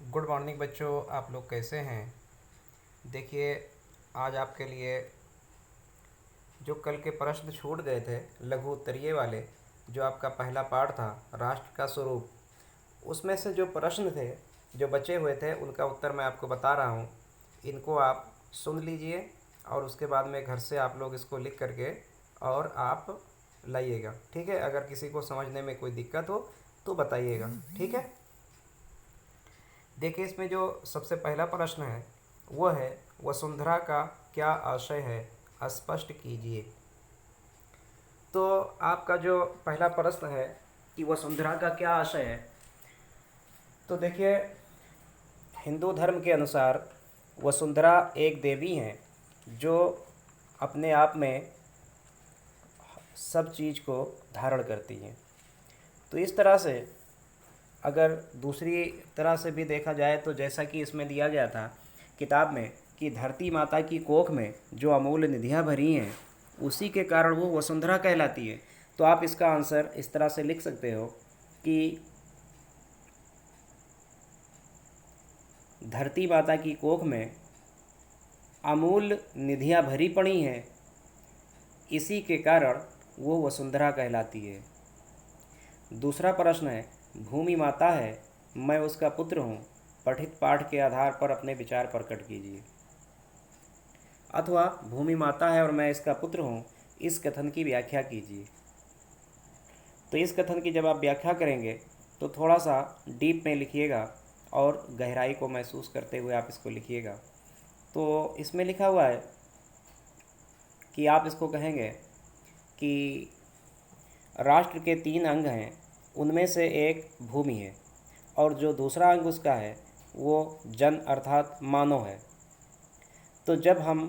Good morning बच्चों, आप लोग कैसे हैं। देखिए, आज आपके लिए जो कल के प्रश्न छूट गए थे लघु उत्तरीय वाले, जो आपका पहला पाठ था राष्ट्र का स्वरूप, उसमें से जो प्रश्न थे जो बचे हुए थे उनका उत्तर मैं आपको बता रहा हूँ। इनको आप सुन लीजिए और उसके बाद में घर से आप लोग इसको लिख करके और आप लाइएगा, ठीक है। अगर किसी को समझने में कोई दिक्कत हो तो बताइएगा, ठीक है। देखिए, इसमें जो सबसे पहला प्रश्न है वो है, वसुंधरा का क्या आशय है, स्पष्ट कीजिए। तो आपका जो पहला प्रश्न है कि वसुंधरा का क्या आशय है, तो देखिए, हिंदू धर्म के अनुसार वसुंधरा एक देवी हैं जो अपने आप में सब चीज़ को धारण करती हैं। तो इस तरह से अगर दूसरी तरह से भी देखा जाए तो जैसा कि इसमें दिया गया था किताब में कि धरती माता की कोख में जो अमूल्य निधियाँ भरी हैं उसी के कारण वो वसुंधरा कहलाती है। तो आप इसका आंसर इस तरह से लिख सकते हो कि धरती माता की कोख में अमूल्य निधियाँ भरी पड़ी हैं, इसी के कारण वो वसुंधरा कहलाती है। दूसरा प्रश्न है, भूमि माता है, मैं उसका पुत्र हूँ, पठित पाठ के आधार पर अपने विचार प्रकट कीजिए। अथवा भूमि माता है और मैं इसका पुत्र हूँ, इस कथन की व्याख्या कीजिए। तो इस कथन की जब आप व्याख्या करेंगे तो थोड़ा सा डीप में लिखिएगा और गहराई को महसूस करते हुए आप इसको लिखिएगा। तो इसमें लिखा हुआ है कि आप इसको कहेंगे कि राष्ट्र के 3 अंग हैं, उनमें से एक भूमि है और जो दूसरा अंग उसका है वो जन अर्थात मानव है। तो जब हम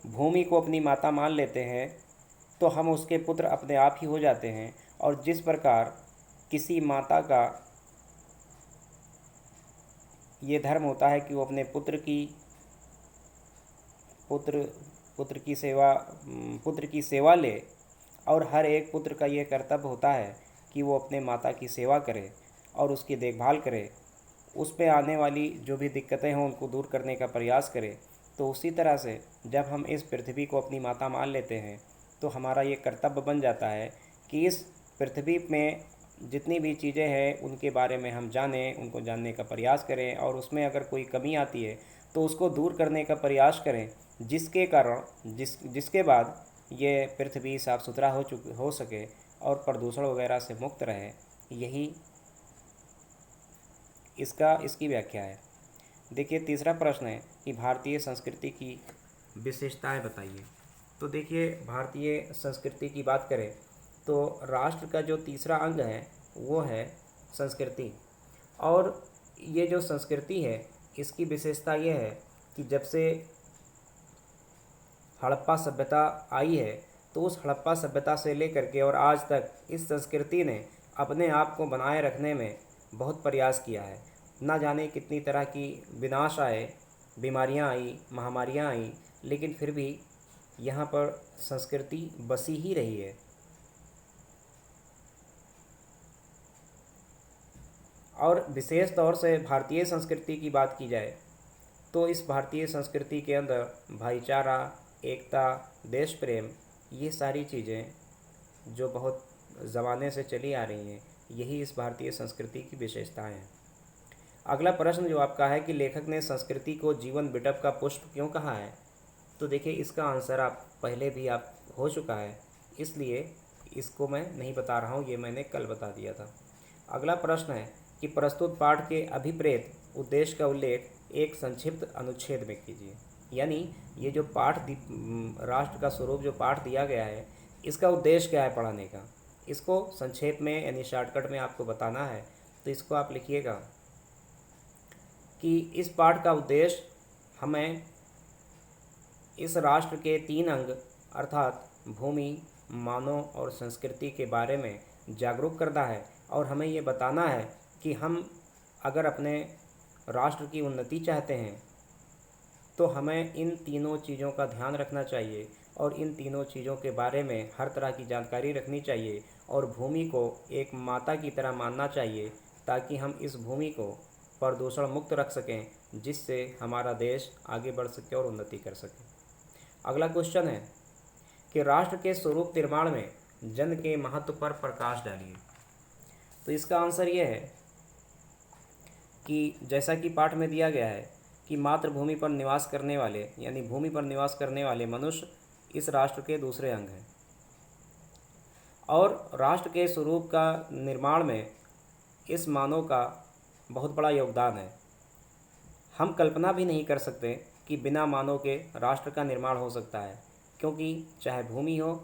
भूमि को अपनी माता मान लेते हैं तो हम उसके पुत्र अपने आप ही हो जाते हैं। और जिस प्रकार किसी माता का ये धर्म होता है कि वो अपने पुत्र पुत्र की सेवा ले, और हर एक पुत्र का ये कर्तव्य होता है कि वो अपने माता की सेवा करे और उसकी देखभाल करे, उस पे आने वाली जो भी दिक्कतें हैं उनको दूर करने का प्रयास करे। तो उसी तरह से जब हम इस पृथ्वी को अपनी माता मान लेते हैं तो हमारा ये कर्तव्य बन जाता है कि इस पृथ्वी में जितनी भी चीज़ें हैं उनके बारे में हम जानें, उनको जानने का प्रयास करें और उसमें अगर कोई कमी आती है तो उसको दूर करने का प्रयास करें, जिसके कारण जिसके बाद ये पृथ्वी साफ़ सुथरा हो सके और प्रदूषण वगैरह से मुक्त रहे। यही इसकी व्याख्या है। देखिए, तीसरा प्रश्न है कि भारतीय संस्कृति की विशेषताएं बताइए। तो देखिए, भारतीय संस्कृति की बात करें तो राष्ट्र का जो तीसरा अंग है वो है संस्कृति। और ये जो संस्कृति है इसकी विशेषता ये है कि जब से हड़प्पा सभ्यता आई है तो उस हड़प्पा सभ्यता से लेकर के और आज तक इस संस्कृति ने अपने आप को बनाए रखने में बहुत प्रयास किया है। ना जाने कितनी तरह की विनाश आए, बीमारियां आई, महामारियां आई, लेकिन फिर भी यहाँ पर संस्कृति बसी ही रही है। और विशेष तौर से भारतीय संस्कृति की बात की जाए तो इस भारतीय संस्कृति के अंदर भाईचारा, एकता, देश प्रेम, ये सारी चीज़ें जो बहुत ज़माने से चली आ रही हैं, यही इस भारतीय संस्कृति की विशेषताएं हैं। अगला प्रश्न जो आपका है कि लेखक ने संस्कृति को जीवन बिटप का पुष्प क्यों कहा है। तो देखिए, इसका आंसर आप पहले भी आप हो चुका है, इसलिए इसको मैं नहीं बता रहा हूँ, ये मैंने कल बता दिया था। अगला प्रश्न है कि प्रस्तुत पाठ के अभिप्रेत उद्देश्य का उल्लेख एक संक्षिप्त अनुच्छेद में कीजिए। यानी ये जो राष्ट्र का स्वरूप जो पाठ दिया गया है, इसका उद्देश्य क्या है पढ़ाने का, इसको संक्षेप में यानी शॉर्टकट में आपको बताना है। तो इसको आप लिखिएगा कि इस पाठ का उद्देश्य हमें इस राष्ट्र के 3 अंग अर्थात भूमि, मानव और संस्कृति के बारे में जागरूक करना है। और हमें ये बताना है कि हम अगर अपने राष्ट्र की उन्नति चाहते हैं तो हमें इन तीनों चीज़ों का ध्यान रखना चाहिए और इन तीनों चीज़ों के बारे में हर तरह की जानकारी रखनी चाहिए और भूमि को एक माता की तरह मानना चाहिए, ताकि हम इस भूमि को प्रदूषण मुक्त रख सकें, जिससे हमारा देश आगे बढ़ सके और उन्नति कर सके। अगला क्वेश्चन है कि राष्ट्र के स्वरूप निर्माण में जन के महत्व पर प्रकाश डालिए। तो इसका आंसर यह है कि जैसा कि पाठ में दिया गया है कि मातृभूमि पर निवास करने वाले यानी भूमि पर निवास करने वाले मनुष्य इस राष्ट्र के दूसरे अंग हैं, और राष्ट्र के स्वरूप का निर्माण में इस मानव का बहुत बड़ा योगदान है। हम कल्पना भी नहीं कर सकते कि बिना मानव के राष्ट्र का निर्माण हो सकता है, क्योंकि चाहे भूमि हो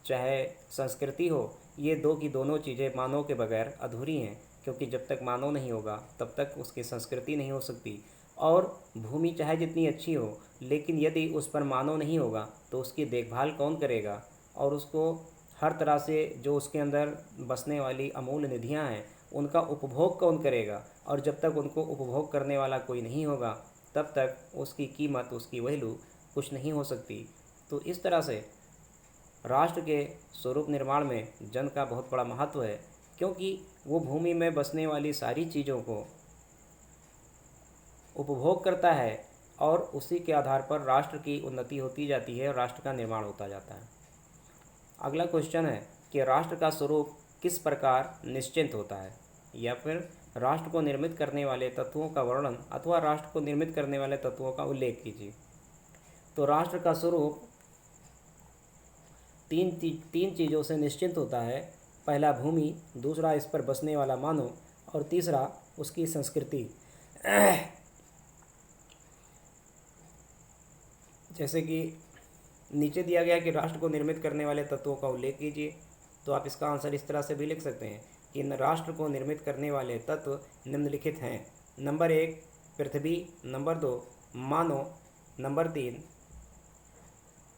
चाहे संस्कृति हो, ये दो की दोनों चीज़ें मानव के बगैर अधूरी हैं, क्योंकि जब तक मानव नहीं होगा तब तक उसकी संस्कृति नहीं हो सकती। और भूमि चाहे जितनी अच्छी हो, लेकिन यदि उस पर मानव नहीं होगा तो उसकी देखभाल कौन करेगा, और उसको हर तरह से जो उसके अंदर बसने वाली अमूल्य निधियां हैं उनका उपभोग कौन करेगा। और जब तक उनको उपभोग करने वाला कोई नहीं होगा तब तक उसकी कीमत, उसकी वैल्यू कुछ नहीं हो सकती। तो इस तरह से राष्ट्र के स्वरूप निर्माण में जन का बहुत बड़ा महत्व है, क्योंकि वो भूमि में बसने वाली सारी चीज़ों को उपभोग करता है और उसी के आधार पर राष्ट्र की उन्नति होती जाती है और राष्ट्र का निर्माण होता जाता है। अगला क्वेश्चन है कि राष्ट्र का स्वरूप किस प्रकार निश्चित होता है, या फिर राष्ट्र को निर्मित करने वाले तत्वों का वर्णन अथवा राष्ट्र को निर्मित करने वाले तत्वों का उल्लेख कीजिए। तो राष्ट्र का स्वरूप तीन चीज़ों से निश्चित होता है। पहला भूमि, दूसरा इस पर बसने वाला मानव, और तीसरा उसकी संस्कृति। जैसे कि नीचे दिया गया कि राष्ट्र को निर्मित करने वाले तत्वों का उल्लेख कीजिए, तो आप इसका आंसर इस तरह से भी लिख सकते हैं कि राष्ट्र को निर्मित करने वाले तत्व निम्नलिखित हैं। नंबर 1 पृथ्वी, नंबर 2 मानव, नंबर 3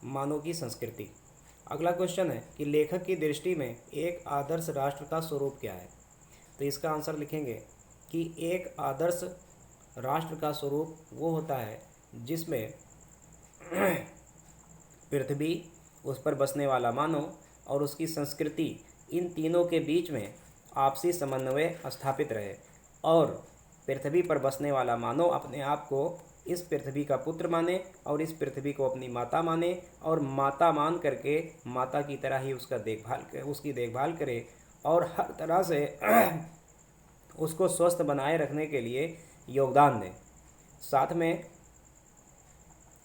मानव की संस्कृति। अगला क्वेश्चन है कि लेखक की दृष्टि में एक आदर्श राष्ट्र का स्वरूप क्या है। तो इसका आंसर लिखेंगे कि एक आदर्श राष्ट्र का स्वरूप वो होता है जिसमें पृथ्वी, उस पर बसने वाला मानव और उसकी संस्कृति, इन तीनों के बीच में आपसी समन्वय स्थापित रहे, और पृथ्वी पर बसने वाला मानव अपने आप को इस पृथ्वी का पुत्र माने और इस पृथ्वी को अपनी माता माने, और माता मान करके माता की तरह ही उसकी देखभाल करे और हर तरह से उसको स्वस्थ बनाए रखने के लिए योगदान दें। साथ में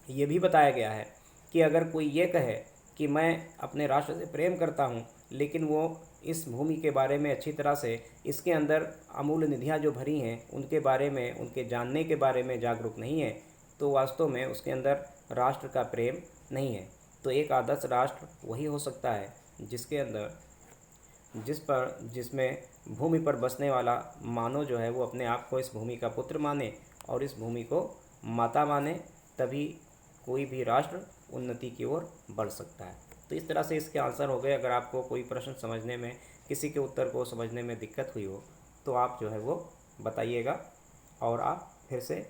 ये भी बताया गया है कि अगर कोई ये कहे कि मैं अपने राष्ट्र से प्रेम करता हूँ, लेकिन वो इस भूमि के बारे में अच्छी तरह से, इसके अंदर अमूल्य निधियाँ जो भरी हैं उनके बारे में, उनके जानने के बारे में जागरूक नहीं है, तो वास्तव में उसके अंदर राष्ट्र का प्रेम नहीं है। तो एक आदर्श राष्ट्र वही हो सकता है जिसमें भूमि पर बसने वाला मानव जो है वो अपने आप को इस भूमि का पुत्र माने और इस भूमि को माता माने, तभी कोई भी राष्ट्र उन्नति की ओर बढ़ सकता है। तो इस तरह से इसके आंसर हो गए। अगर आपको कोई प्रश्न समझने में, किसी के उत्तर को समझने में दिक्कत हुई हो तो आप जो है वो बताइएगा और आप फिर से